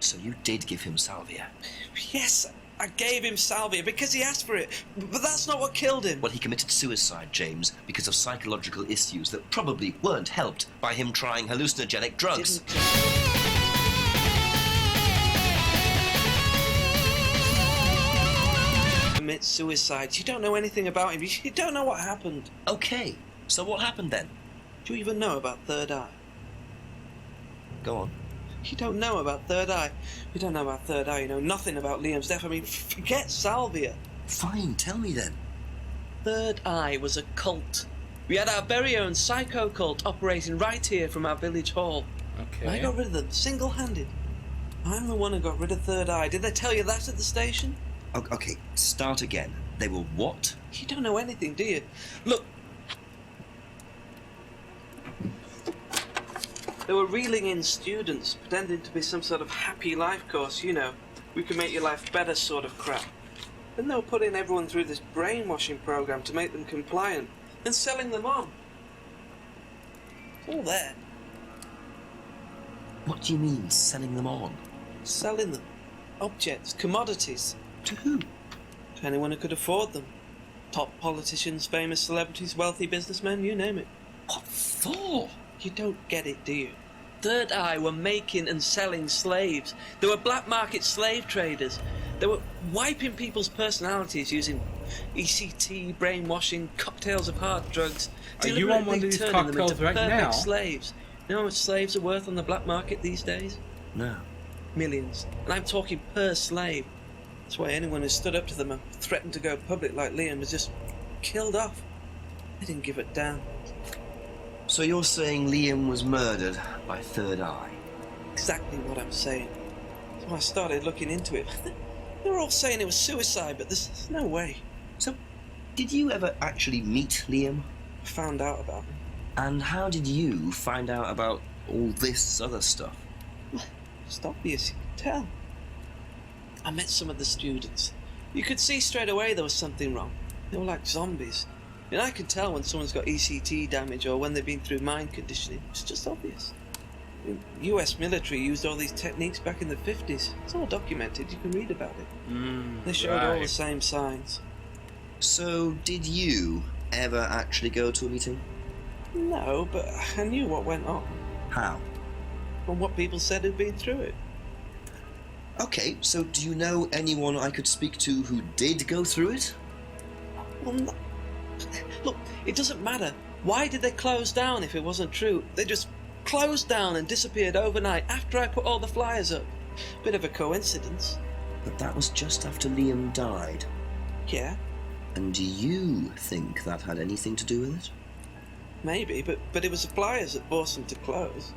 So you did give him salvia? Yes, I gave him salvia because he asked for it, but that's not what killed him. Well, he committed suicide, James, because of psychological issues that probably weren't helped by him trying hallucinogenic drugs. Commit suicide. You don't know anything about him. You don't know what happened. Okay, so what happened then? Do you even know about Third Eye? Go on. You don't know about Third Eye. You don't know about Third Eye. You know nothing about Liam's death. I mean, forget salvia. Fine, tell me then. Third Eye was a cult. We had our very own psycho cult operating right here from our village hall. Okay. And I got rid of them, single-handed. I'm the one who got rid of Third Eye. Did they tell you that at the station? Okay, start again. They were what? You don't know anything, do you? Look. They were reeling in students, pretending to be some sort of happy life course, you know. We can make your life better sort of crap. Then they were putting everyone through this brainwashing program to make them compliant, and selling them on. It's all there. What do you mean, selling them on? Selling them. Objects, commodities. To who? To anyone who could afford them. Top politicians, famous celebrities, wealthy businessmen, you name it. What for? You don't get it, do you? Third Eye were making and selling slaves. They were black market slave traders. They were wiping people's personalities using ECT, brainwashing, cocktails of hard drugs. Are you on one of these turning them cocktails into right perfect now? slaves. You know how much slaves are worth on the black market these days? No. Millions. And I'm talking per slave. That's why anyone who stood up to them and threatened to go public like Liam was just killed off. They didn't give it down. So you're saying Liam was murdered by Third Eye? Exactly what I'm saying. So I started looking into it. They were all saying it was suicide, but there's no way. So, did you ever actually meet Liam? I found out about him. And how did you find out about all this other stuff? It's obvious, you could tell. I met some of the students. You could see straight away there was something wrong. They were like zombies. And I could tell when someone's got ECT damage or when they've been through mind conditioning. It's just obvious. The US military used all these techniques back in the 50s. It's all documented. You can read about it. They showed all the same signs. So, did you ever actually go to a meeting? No, but I knew what went on. How? From what people said who'd been through it. Okay, so do you know anyone I could speak to who did go through it? Well, no. Look, it doesn't matter. Why did they close down if it wasn't true? They just closed down and disappeared overnight after I put all the flyers up. Bit of a coincidence. But that was just after Liam died. Yeah, And do you think that had anything to do with it? maybe, but it was the flyers that forced them to close.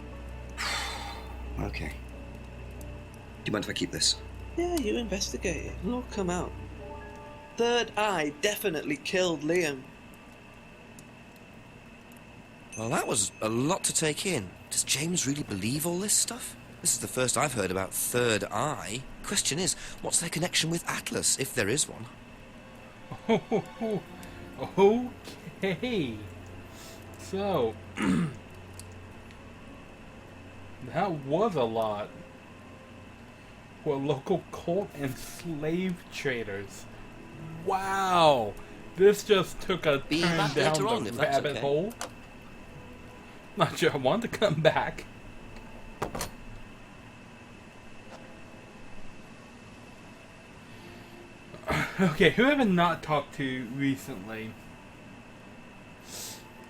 Okay. Do you mind if I keep this? Yeah, you investigate it. It'll all come out. Third Eye definitely killed Liam. Well, that was a lot to take in. Does James really believe all this stuff? This is the first I've heard about Third Eye. Question is, what's their connection with Atlas, if there is one? Okay. So, that was a lot. For local cult and slave traders. Wow. This just took a Be turn back down later on, the if that's rabbit okay. hole. Not sure I want to come back. Okay, who have I not talked to recently?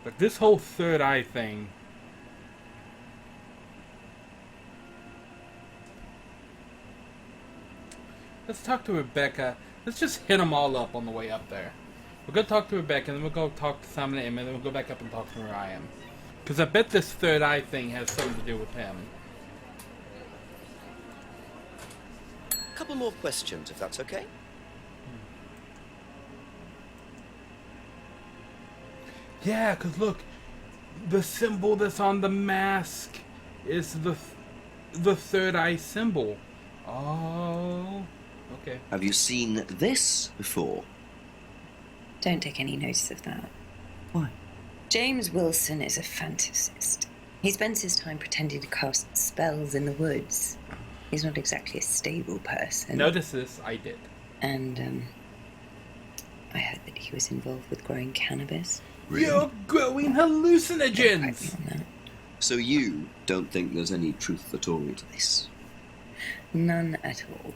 But this whole Third Eye thing. Let's talk to Rebecca. Let's just hit them all up on the way up there. We'll go talk to Rebecca, and then we'll go talk to Simon and Emma, and then we'll go back up and talk to Ryan. Because I bet this Third Eye thing has something to do with him. A couple more questions, if that's okay. Yeah, because look, the symbol that's on the mask is the Third Eye symbol. Oh, okay. Have you seen this before? Don't take any notice of that. Why? James Wilson is a fantasist. He spends his time pretending to cast spells in the woods. He's not exactly a stable person. Notice this, I did. And, I heard that he was involved with growing cannabis. You're growing Don't quote me hallucinogens! on that. So you don't think there's any truth at all to this? None at all.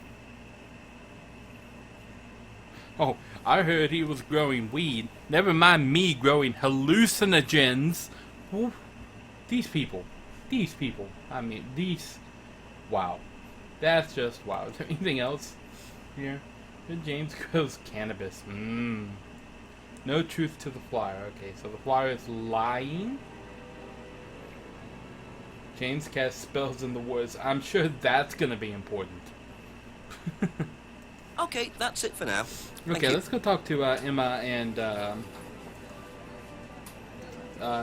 Oh, I heard he was growing weed. Never mind me growing hallucinogens. Oof. These people. I mean, these. Wow. That's just wow. Is there anything else here? James grows cannabis. No truth to the flyer. Okay, so the flyer is lying. James casts spells in the woods. I'm sure that's gonna be important. Okay, that's it for now. Thank Okay, you. let's go talk to Emma and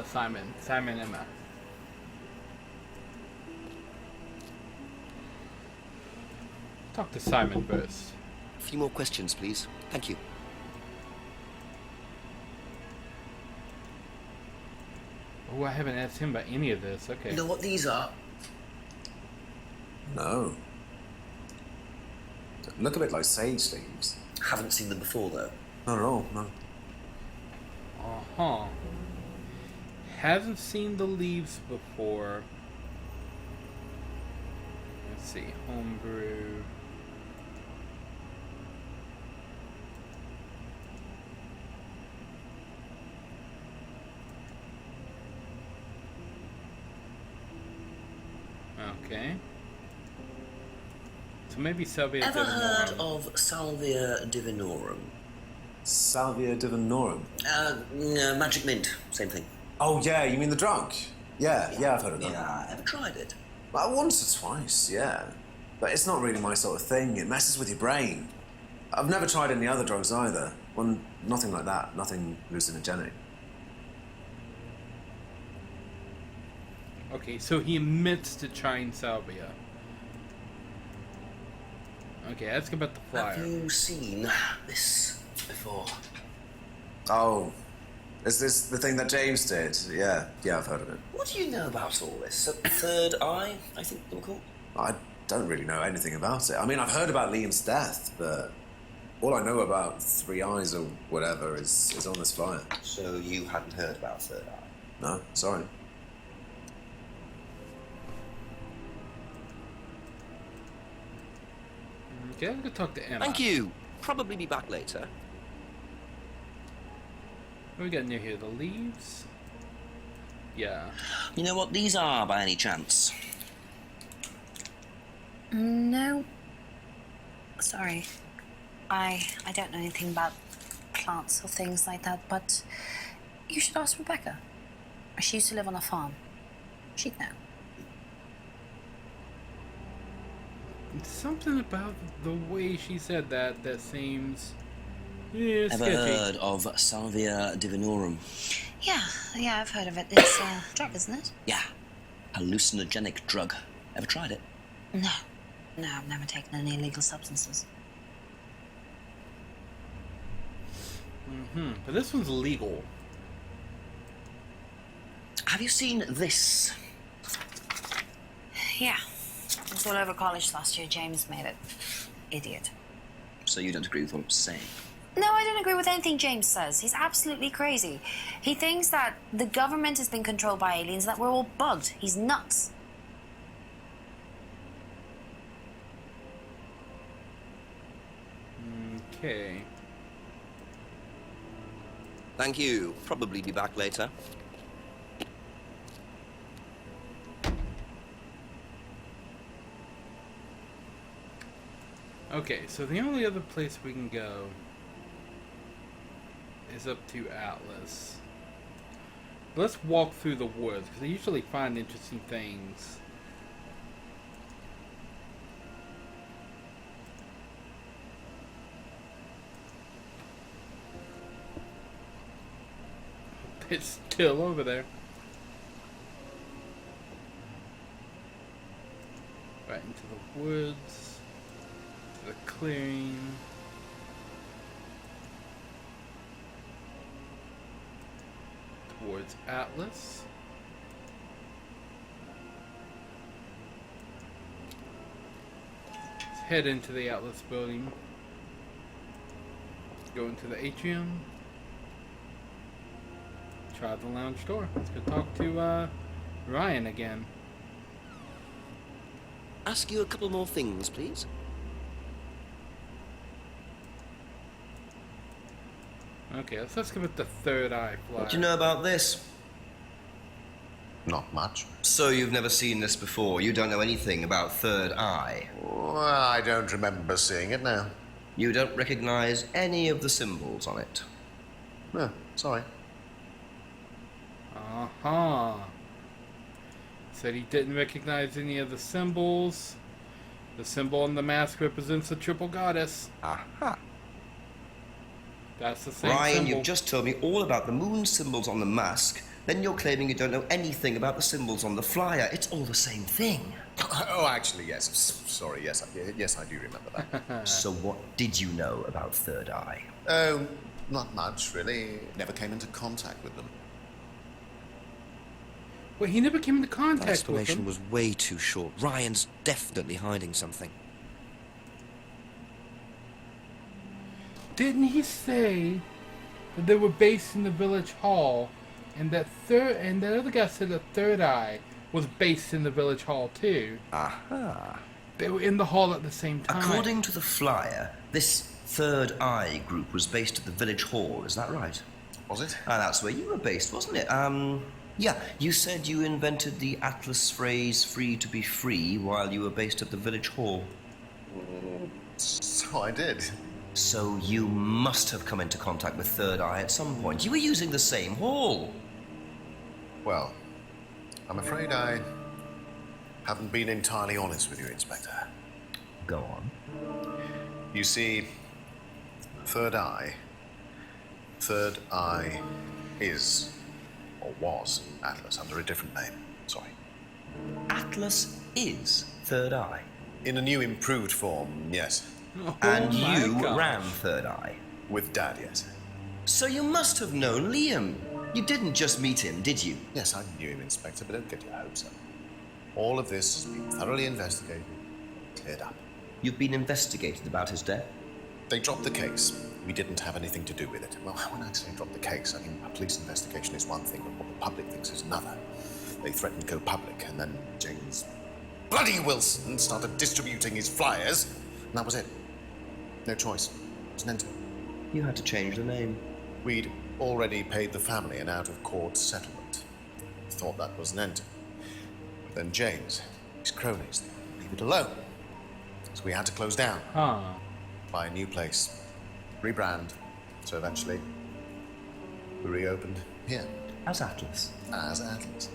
Simon. Simon and Emma. Talk to Simon first. A few more questions, please. Thank you. Oh, I haven't asked him about any of this. Okay. You know what these are? No. Look a bit like sage leaves. Haven't seen them before, though. Not at all, no. Uh-huh. Hasn't seen the leaves before. Let's see. Homebrew. Okay. So maybe Salvia Ever heard Divinorum. of Salvia Divinorum? Salvia divinorum. Magic mint, same thing. Oh, yeah, you mean the drug? Yeah, I've heard of that. Yeah, ever tried it? Well, once or twice, yeah. But it's not really my sort of thing. It messes with your brain. I've never tried any other drugs either. Well, nothing like that. Nothing hallucinogenic. Okay, so he admits to trying Salvia. Okay, ask about the flyer. Have you seen this before? Oh, is this the thing that James did? Yeah, I've heard of it. What do you know about all this? Third eye, I think they were called? I don't really know anything about it. I mean, I've heard about Liam's death, but all I know about Three Eyes or whatever is on this flyer. So you hadn't heard about Third Eye? No, sorry. Okay, I'm gonna talk to Emma. Thank you. Probably be back later. What we got near here? The leaves? Yeah. You know what these are, by any chance? No. Sorry. I don't know anything about plants or things like that, but you should ask Rebecca. She used to live on a farm. She'd know. Something about the way she said that seems... Yeah, Ever sketchy. heard of Salvia Divinorum? Yeah, I've heard of it. It's a drug, isn't it? Yeah. Hallucinogenic drug. Ever tried it? No, I've never taken any illegal substances. But this one's legal. Have you seen this? Yeah. It was all over college last year. James made it. Idiot. So you don't agree with what I'm saying? No, I don't agree with anything James says. He's absolutely crazy. He thinks that the government has been controlled by aliens, that we're all bugged. He's nuts. Okay. Thank you. Probably be back later. Okay, so the only other place we can go is up to Atlas. Let's walk through the woods, because I usually find interesting things. It's still over there. Right into the woods. To the clearing. Towards Atlas. head into the Atlas building. Go into the atrium. Try the lounge door. Let's go talk to Ryan again. Ask you a couple more things, please. Okay, let's give it the third eye flyer. What do you know about this? Not much. So you've never seen this before? You don't know anything about Third Eye? Well, I don't remember seeing it now. You don't recognize any of the symbols on it? No, sorry. Uh-huh. Said he didn't recognize any of the symbols. The symbol on the mask represents the triple goddess. Aha. That's the same Ryan, symbol. you've just told me all about the moon symbols on the mask. Then you're claiming you don't know anything about the symbols on the flyer. It's all the same thing. Oh, actually, yes. Sorry, yes, I do remember that. So what did you know about Third Eye? Oh, not much, really. Never came into contact with them. Well, he never came into That contact with explanation them. was way too short. Ryan's definitely hiding something. Didn't he say that they were based in the village hall, and that other guy said that Third Eye was based in the village hall too? Aha. They were in the hall at the same time. According to the flyer, this Third Eye group was based at the village hall, is that right? Was it? Ah, that's where you were based, wasn't it? Yeah, you said you invented the Atlas phrase free to be free while you were based at the village hall. So I did. So you must have come into contact with Third Eye at some point. You were using the same hall. Well, I'm afraid I haven't been entirely honest with you, Inspector. Go on. You see, Third Eye is, or was, Atlas under a different name. Sorry. Atlas is Third Eye. In a new improved form, yes. Oh And my you gosh. ran Third Eye. With Dad, yes. So you must have known Liam. You didn't just meet him, did you? Yes, I knew him, Inspector, but don't get your hopes up. All of this has been thoroughly investigated, cleared up. You've been investigated about his death? They dropped the case. We didn't have anything to do with it. Well, when I say drop the case, I mean a police investigation is one thing, but what the public thinks is another. They threatened to go public, and then James bloody Wilson started distributing his flyers, and that was it. No choice. It was an end. You had to change the name. We'd already paid the family an out-of-court settlement. Thought that was an end. But then James, his cronies, leave it alone. So we had to close down. Huh. Buy a new place, rebrand. So eventually, we reopened here As Atlas. as Atlas.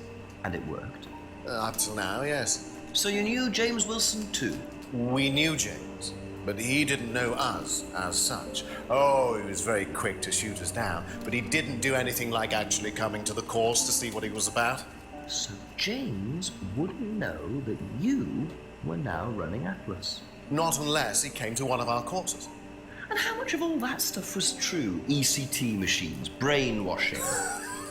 And it worked. Up till now, yes. So you knew James Wilson too? We knew James, but he didn't know us as such. Oh, he was very quick to shoot us down, but he didn't do anything like actually coming to the course to see what he was about. So James wouldn't know that you were now running Atlas. Not unless he came to one of our courses. And how much of all that stuff was true? ECT machines, brainwashing.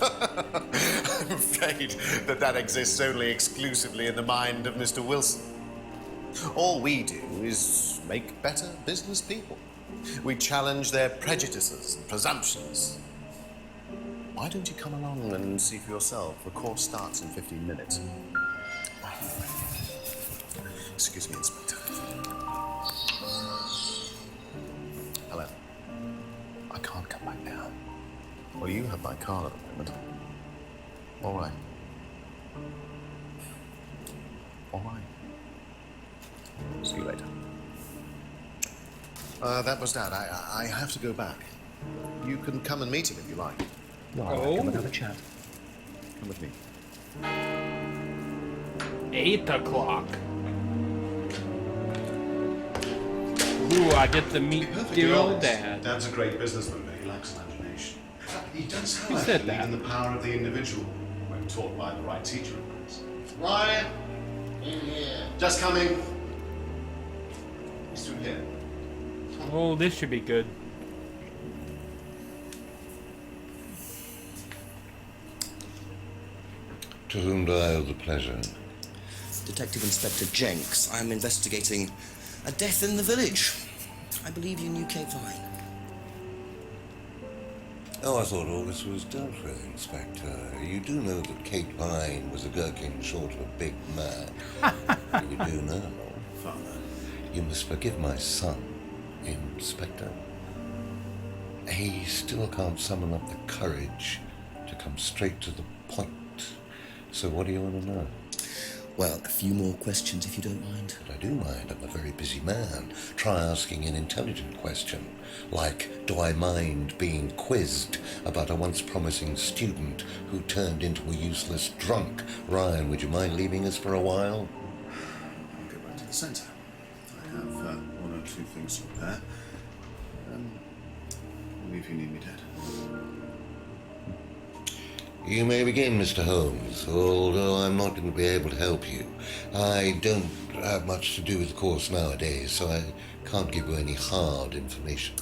I'm afraid that exists only exclusively in the mind of Mr. Wilson. All we do is make better business people. We challenge their prejudices and presumptions. Why don't you come along and see for yourself? The course starts in 15 minutes. Excuse me, Inspector. Hello. I can't come back now. Well, you have my card at the moment. All right. All right. See you later. That was Dad. I have to go back. You can come and meet him if you like. No, Oh. come and have a chat. Come with me. 8 o'clock. Ooh, I get to meet dear old Dad. Dad's a great businessman, but he lacks imagination. He does, Who however, said believe that? in the power of the individual when taught by the right teacher, of course. Ryan! In here. Just coming. He's through here. Oh, this should be good. To whom do I owe the pleasure? Detective Inspector Jenks, I'm investigating A death in the village. I believe you knew Kate Vine. Oh, I thought all this was dealt with, Inspector. You do know that Kate Vine was a gherkin short of a big man. You do know. Father. You must forgive my son, Inspector. He still can't summon up the courage to come straight to the point. So what do you want to know? Well, a few more questions if you don't mind. But I do mind. I'm a very busy man. Try asking an intelligent question, like, do I mind being quizzed about a once promising student who turned into a useless drunk? Ryan, would you mind leaving us for a while? I'll go back to the centre. I have one or two things to prepare. Only if you need me, Dad. You may begin, Mr. Holmes, although I'm not going to be able to help you. I don't have much to do with the course nowadays, so I can't give you any hard information.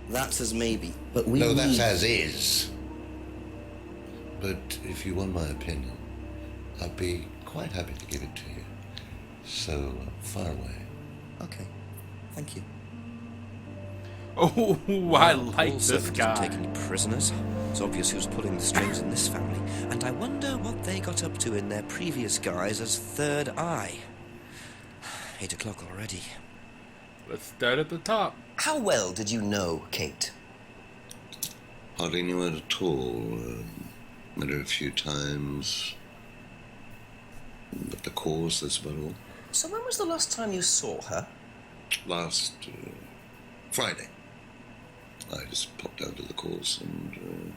That's as maybe, but we No, need... that's as is. But if you want my opinion, I'd be quite happy to give it to you. So, far away. Okay, thank you. Oh, I like this Didn't guy. take any prisoners. It's obvious who's pulling the strings in this family, and I wonder what they got up to in their previous guise as Third Eye. 8 o'clock already. Let's start at the top. How well did you know Kate? Hardly knew her at all. Met her a few times. At the course, that's about all. So when was the last time you saw her? Last Friday. I just popped out to the course and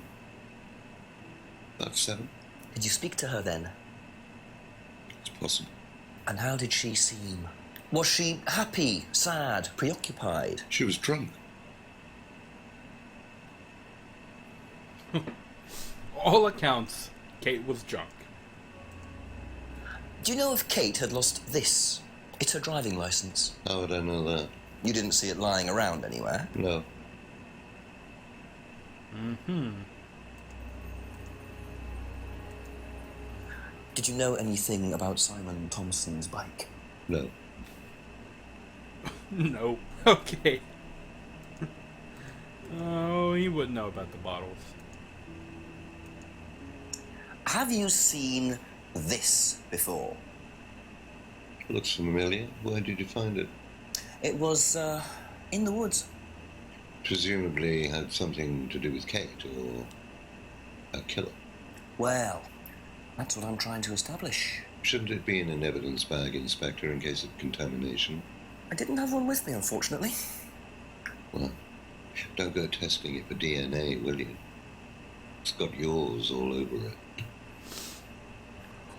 about 7. Did you speak to her then? It's possible. And how did she seem? Was she happy, sad, preoccupied? She was drunk. All accounts, Kate was drunk. Do you know if Kate had lost this? It's her driving license. How would I know that? You didn't see it lying around anywhere? No. Did you know anything about Simon Thompson's bike? No. No. Okay. Oh, he wouldn't know about the bottles. Have you seen this before? Looks familiar. Where did you find it? It was, in the woods. Presumably had something to do with Kate or a killer. Well, that's what I'm trying to establish. Shouldn't it be in an evidence bag, Inspector, in case of contamination? I didn't have one with me, unfortunately. Well, don't go testing it for DNA, will you? It's got yours all over it.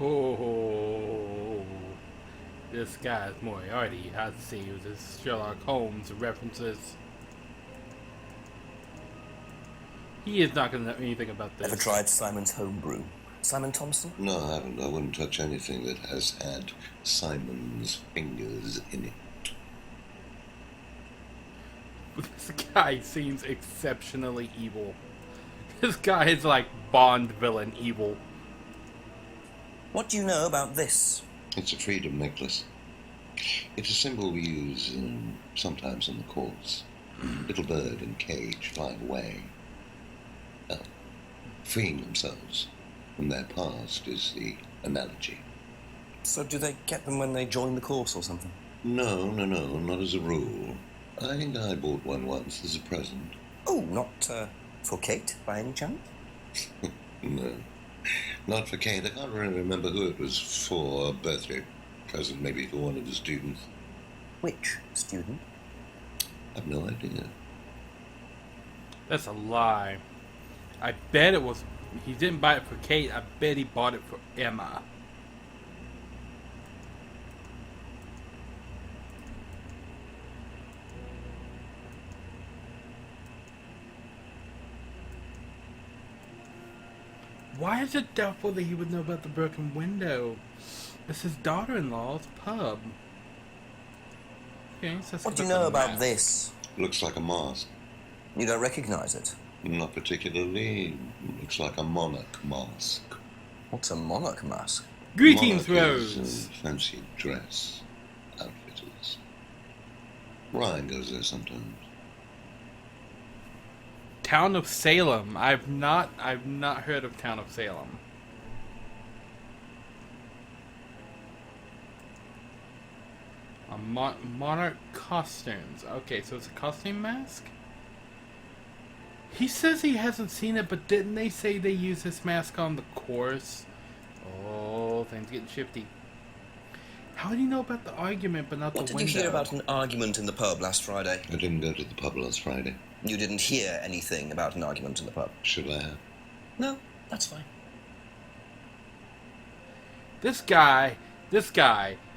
Oh, this guy's Moriarty. I see with his Sherlock Holmes references. He is not going to know anything about this. Ever tried Simon's homebrew? Simon Thompson? No, I haven't. I wouldn't touch anything that has had Simon's fingers in it. This guy seems exceptionally evil. This guy is like Bond villain evil. What do you know about this? It's a freedom necklace. It's a symbol we use sometimes in the courts. Little bird and cage flying away. Freeing themselves from their past is the analogy. So do they get them when they join the course or something? No, not as a rule. I think I bought one once as a present. Oh, not for Kate, by any chance? No, not for Kate. I can't really remember who it was for. A birthday present, maybe for one of the students. Which student? I've no idea. That's a lie. I bet it was... He didn't buy it for Kate. I bet he bought it for Emma. Why is it doubtful that he would know about the broken window? It's his daughter-in-law's pub. Okay, so What do you know about this? Looks like a mask. You don't recognize it? Not particularly. Looks like a monarch mask. What's a monarch mask? Greetings, Monarch is Rose. a fancy dress. Outfitters. Ryan goes there sometimes. Town of Salem. I've not heard of Town of Salem. Monarch costumes. Okay, so it's a costume mask? He says he hasn't seen it, but didn't they say they use this mask on the course? Oh, things getting shifty. How did he know about the argument but not the window? What did you hear about an argument in the pub last Friday? I didn't go to the pub last Friday. You didn't hear anything about an argument in the pub? Should I have? No, that's fine. This guy,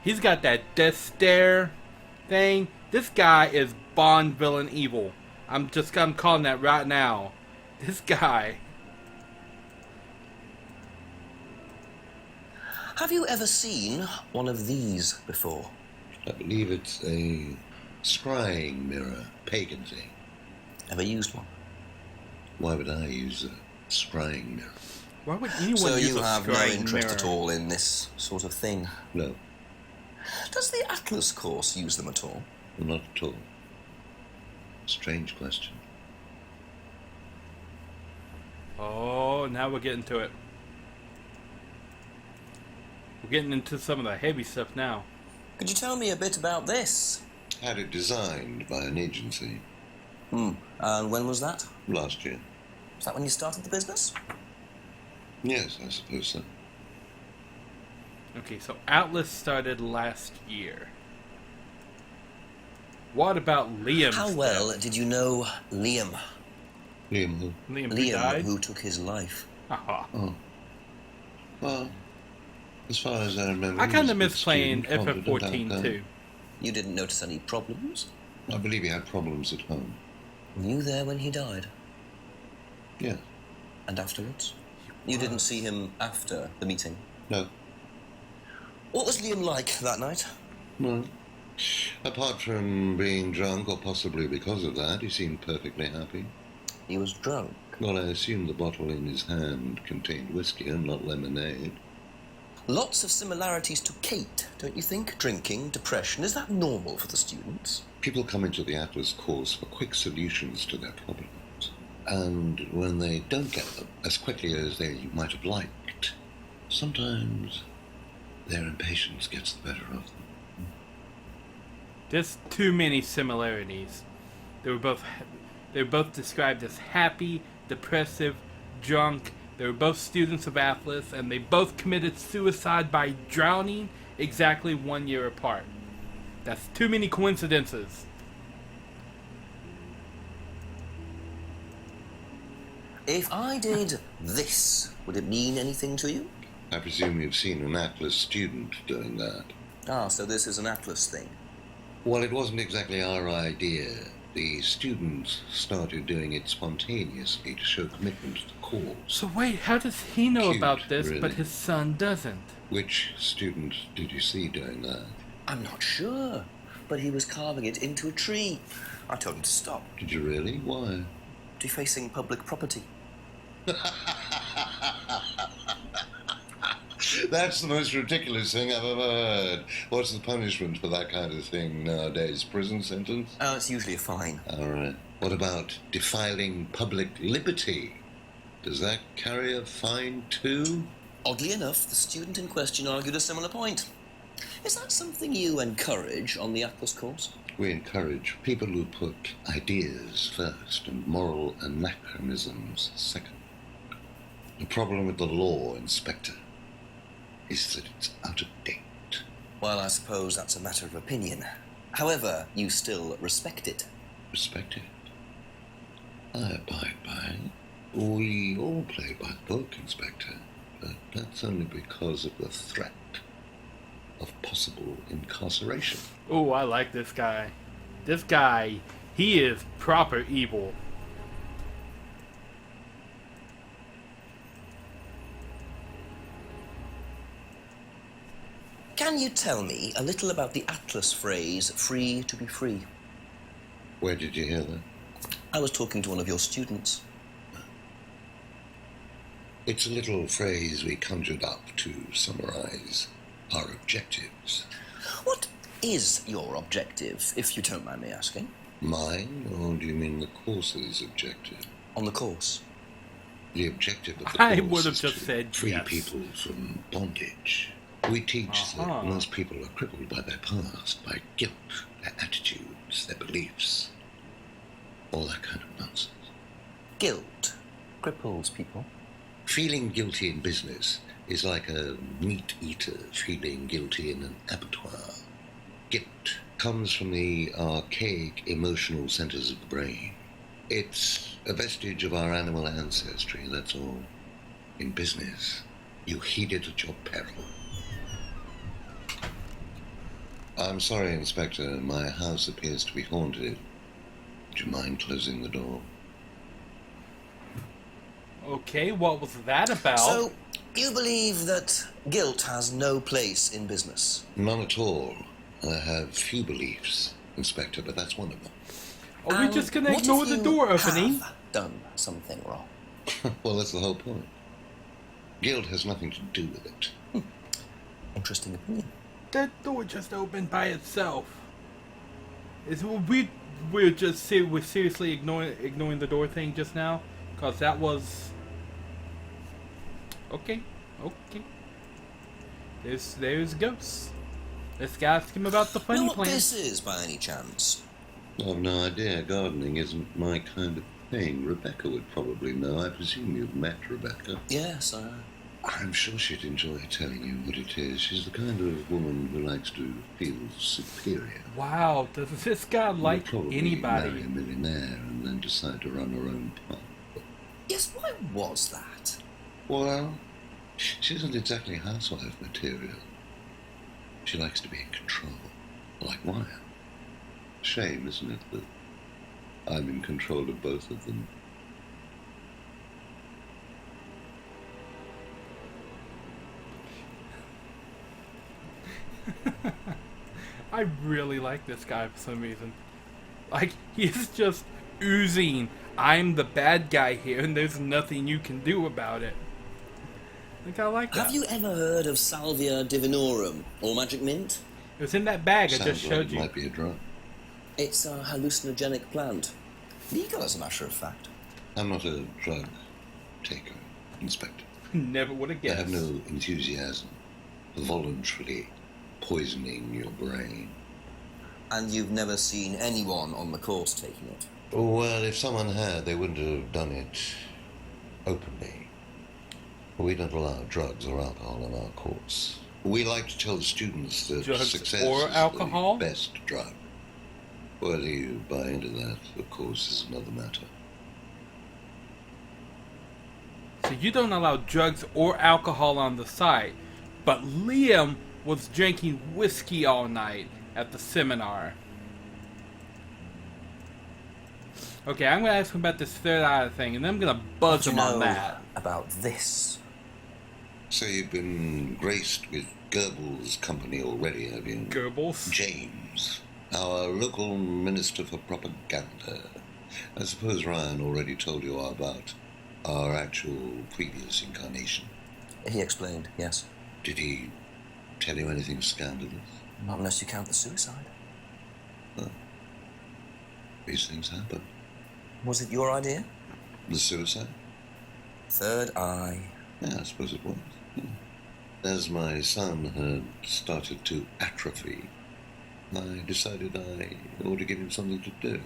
he's got that death stare thing. This guy is Bond villain evil. I'm calling that right now. This guy. Have you ever seen one of these before? I believe it's a scrying mirror, pagan thing. Ever used one? Why would I use a scrying mirror? Why would anyone so use you a have no scrying interest mirror? at all in this sort of thing? No. Does the Atlas course use them at all? Not at all. Strange question. Oh, now we're getting to it. We're getting into some of the heavy stuff now. Could you tell me a bit about this? Had it designed by an agency. And when was that? Last year. Was that when you started the business? Yes, I suppose so. Okay, so Atlas started last year. What about Liam? How well did you know Liam? Liam who? Liam died? who took his life. Aha. Oh. Well, as far as I remember... I kind he of was a miss playing good student, competent FF14 too. outcome. You didn't notice any problems? I believe he had problems at home. Were you there when he died? Yeah. And afterwards? You didn't see him after the meeting? No. What was Liam like that night? No. Apart from being drunk, or possibly because of that, he seemed perfectly happy. He was drunk? Well, I assume the bottle in his hand contained whiskey and not lemonade. Lots of similarities to Kate, don't you think? Drinking, depression, is that normal for the students? People come into the Atlas course for quick solutions to their problems. And when they don't get them as quickly as they might have liked, sometimes their impatience gets the better of them. There's too many similarities. They were both described as happy, depressive, drunk. They were both students of Atlas, and they both committed suicide by drowning exactly 1 year apart. That's too many coincidences. If I did this, would it mean anything to you? I presume you've seen an Atlas student doing that. Ah, so this is an Atlas thing. Well, it wasn't exactly our idea. The students started doing it spontaneously to show commitment to the cause. So wait, how does he know Cute, about this, really. but his son doesn't? Which student did you see doing that? I'm not sure, but he was carving it into a tree. I told him to stop. Did you really? Why? Defacing public property. That's the most ridiculous thing I've ever heard. What's the punishment for that kind of thing nowadays? Prison sentence? Oh, it's usually a fine. All right. What about defiling public liberty? Does that carry a fine too? Oddly enough, the student in question argued a similar point. Is that something you encourage on the Atlas course? We encourage people who put ideas first and moral anachronisms second. The problem with the law, Inspector, is that it's out of date. Well, I suppose that's a matter of opinion. However, you still respect it. Respect it. I abide by it. We all play by the book, Inspector, but that's only because of the threat of possible incarceration. Oh, I like this guy. This guy, he is proper evil. Can you tell me a little about the Atlas phrase, free to be free? Where did you hear that? I was talking to one of your students. It's a little phrase we conjured up to summarize our objectives. What is your objective, if you don't mind me asking? Mine, or do you mean the course's objective? On the course. The objective of the course I would have is just to said free yes. people from bondage. We teach that most people are crippled by their past, by guilt, their attitudes, their beliefs, all that kind of nonsense. Guilt cripples people. Feeling guilty in business is like a meat eater feeling guilty in an abattoir. Guilt comes from the archaic emotional centers of the brain. It's a vestige of our animal ancestry, that's all. In business, you heed it at your peril. I'm sorry, Inspector. My house appears to be haunted. Would you mind closing the door? Okay, what was that about? So, you believe that guilt has no place in business? None at all. I have few beliefs, Inspector, but that's one of them. Are we just gonna ignore the door opening? Have done something wrong. Well, that's the whole point. Guilt has nothing to do with it. Interesting opinion. That door just opened by itself. We're seriously ignoring the door thing just now, cause that was okay. There's ghosts. Let's ask him about the funny Know what plan. this is, by any chance? I've no idea. Gardening isn't my kind of thing. Rebecca would probably know. I presume you've met Rebecca. Yes, I'm sure she'd enjoy telling you what it is. She's the kind of woman who likes to feel superior. Wow, does this guy like probably anybody? Marry a millionaire and then decide to run her own pub. Yes, why was that? Well, she isn't exactly housewife material. She likes to be in control, like Wyatt. Shame, isn't it, that I'm in control of both of them? I really like this guy for some reason. Like, he's just oozing, I'm the bad guy here and there's nothing you can do about it. Like, I like that. Have you ever heard of Salvia divinorum, or magic mint? It was in that bag I Sounds just showed like you. It might be a drug. It's a hallucinogenic plant. Legal, as a matter of fact. I'm not a drug taker, Inspector. Never would have I guessed. have no enthusiasm for voluntarily poisoning your brain. And you've never seen anyone on the course taking it? Well, if someone had, they wouldn't have done it openly. We don't allow drugs or alcohol in our course. We like to tell the students that Drugs success or is alcohol? the best drug. Whether you buy into that, of course, is another matter. So you don't allow drugs or alcohol on the site, but Liam was drinking whiskey all night at the seminar. Okay, I'm gonna ask him about this third eye thing, and then I'm gonna buzz him on that. About this? So you've been graced with Goebbels' company already, have you? Goebbels? James, our local minister for propaganda. I suppose Ryan already told you all about our actual previous incarnation. He explained, yes. Did he tell you anything scandalous? Not unless you count the suicide. Well, these things happen. Was it your idea? The suicide? Third eye. Yeah, I suppose it was. As my son had started to atrophy, I decided I ought to give him something to do.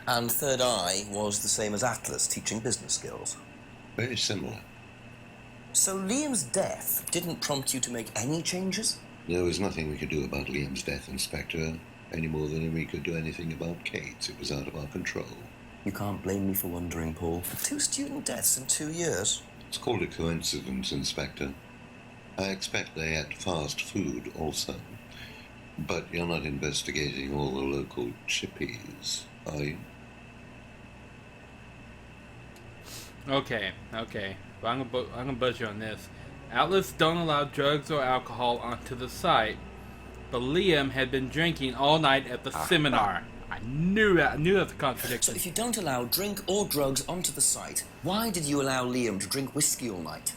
And third eye was the same as Atlas, teaching business skills. Very similar. So Liam's death didn't prompt you to make any changes? There was nothing we could do about Liam's death, Inspector, any more than we could do anything about Kate's. It was out of our control. You can't blame me for wondering, Paul. 2 student deaths in 2 years. It's called a coincidence, Inspector. I expect they ate fast food also. But you're not investigating all the local chippies, are you? Okay. Well, I'm gonna buzz you on this. Outlets don't allow drugs or alcohol onto the site, but Liam had been drinking all night at the seminar. I knew that. I knew that's a contradiction. So if you don't allow drink or drugs onto the site, why did you allow Liam to drink whiskey all night?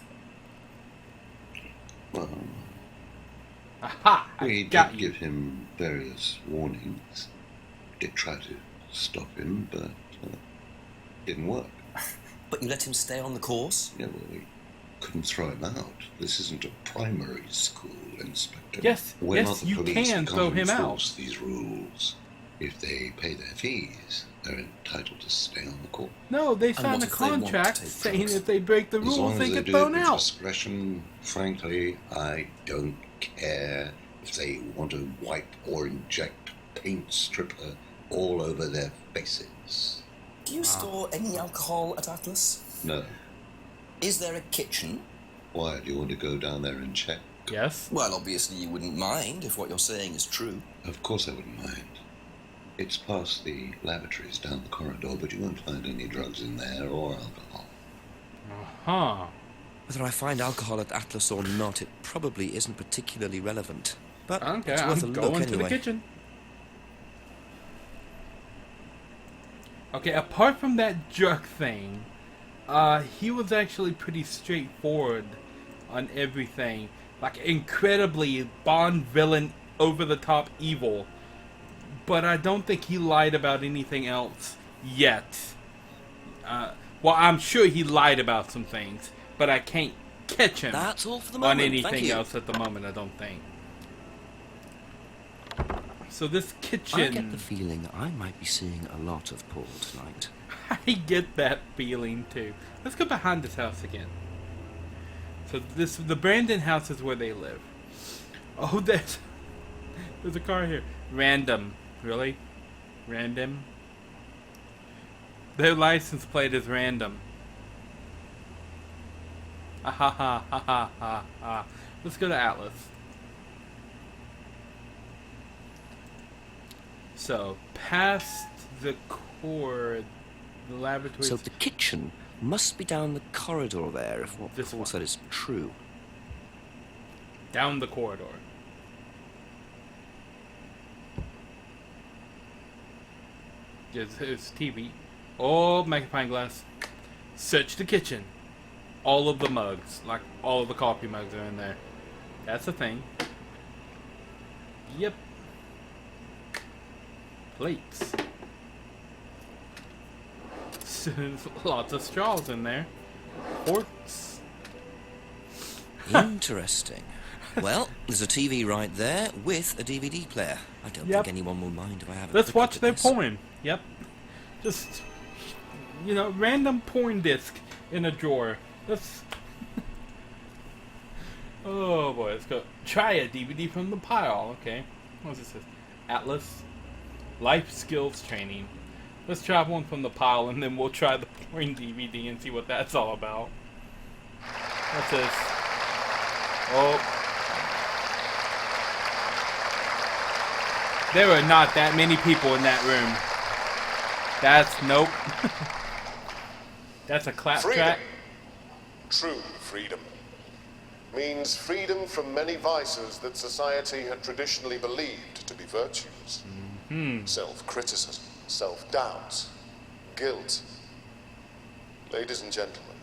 Well, Aha! I We got did you. give him various warnings. Did try to stop him, but didn't work. But you let him stay on the course? Yeah, well, we couldn't throw him out. This isn't a primary school, Inspector. Yes, We're yes, not the you police. can We throw can't him out. enforce these rules. If they pay their fees, they're entitled to stay on the course. No, they And signed what a if they want to contract take saying drugs? if they break the As rules, long they as they get do thrown it with out. discretion, frankly, I don't care if they want to wipe or inject paint stripper all over their faces. Do you store any alcohol at Atlas? No. Is there a kitchen? Why, do you want to go down there and check? Yes. Well, obviously you wouldn't mind if what you're saying is true. Of course I wouldn't mind. It's past the lavatories down the corridor, but you won't find any drugs in there or alcohol. Huh. Whether I find alcohol at Atlas or not, it probably isn't particularly relevant. But Okay, it's worth I'm a look going to the anyway. kitchen. Okay, apart from that drug thing, he was actually pretty straightforward on everything. Like, incredibly Bond villain, over-the-top evil. But I don't think he lied about anything else yet. Well, I'm sure he lied about some things, but I can't catch him That's all for the on moment. Thank anything you. else at the moment, I don't think. So this kitchen... I get the feeling I might be seeing a lot of Paul tonight. I get that feeling too. Let's go behind this house again. So the Brandon house is where they live. Oh, there's a car here. Random. Really? Random? Their license plate is random. Ha ha ha ha ha ha. Let's go to Atlas. So, past the cord, the laboratory. So the kitchen must be down the corridor there, if what This Paul one. said is true. Down the corridor. It's TV. Oh, magnifying glass. Search the kitchen. All of the mugs, like all of the coffee mugs are in there. That's a thing. Yep. Plates. Lots of straws in there. Forks. Interesting. Well, there's a TV right there with a DVD player. I don't Yep. think anyone will mind if I have a Let's quick look watch at their this. porn. Yep. Just, random porn disc in a drawer. Let's... Oh boy, let's go. Try a DVD from the pile. Okay. What's this? Atlas. Life skills training. Let's try one from the pile and then we'll try the porn DVD and see what that's all about. What's this? Oh. There are not that many people in that room. That's nope. That's a clap Freedom. track. True freedom means freedom from many vices that society had traditionally believed to be virtues. Self-criticism, self-doubt, guilt. Ladies and gentlemen,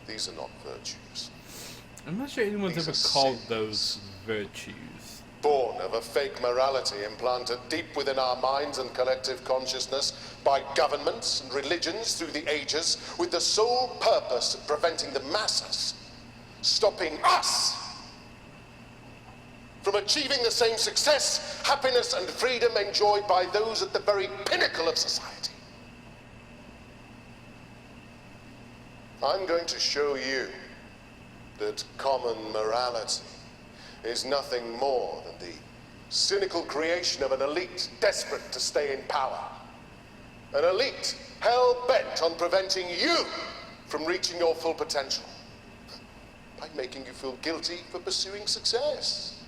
these are not virtues. I'm not sure anyone's These ever are called sins. those virtues. Born of a fake morality implanted deep within our minds and collective consciousness by governments and religions through the ages with the sole purpose of preventing the masses, stopping us from achieving the same success, happiness, and freedom enjoyed by those at the very pinnacle of society. I'm going to show you that common morality is nothing more than the cynical creation of an elite desperate to stay in power. An elite hell-bent on preventing you from reaching your full potential by making you feel guilty for pursuing success.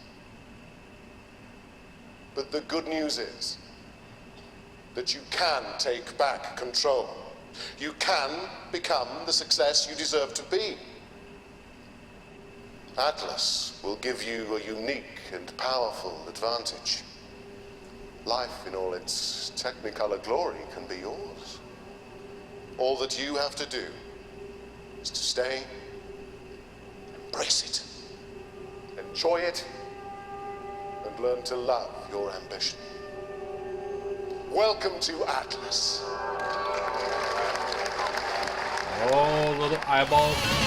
But the good news is that you can take back control. You can become the success you deserve to be. Atlas will give you a unique and powerful advantage. Life in all its technicolor glory can be yours. All that you have to do is to stay, embrace it, enjoy it, and learn to love your ambition. Welcome to Atlas. Oh, little eyeballs.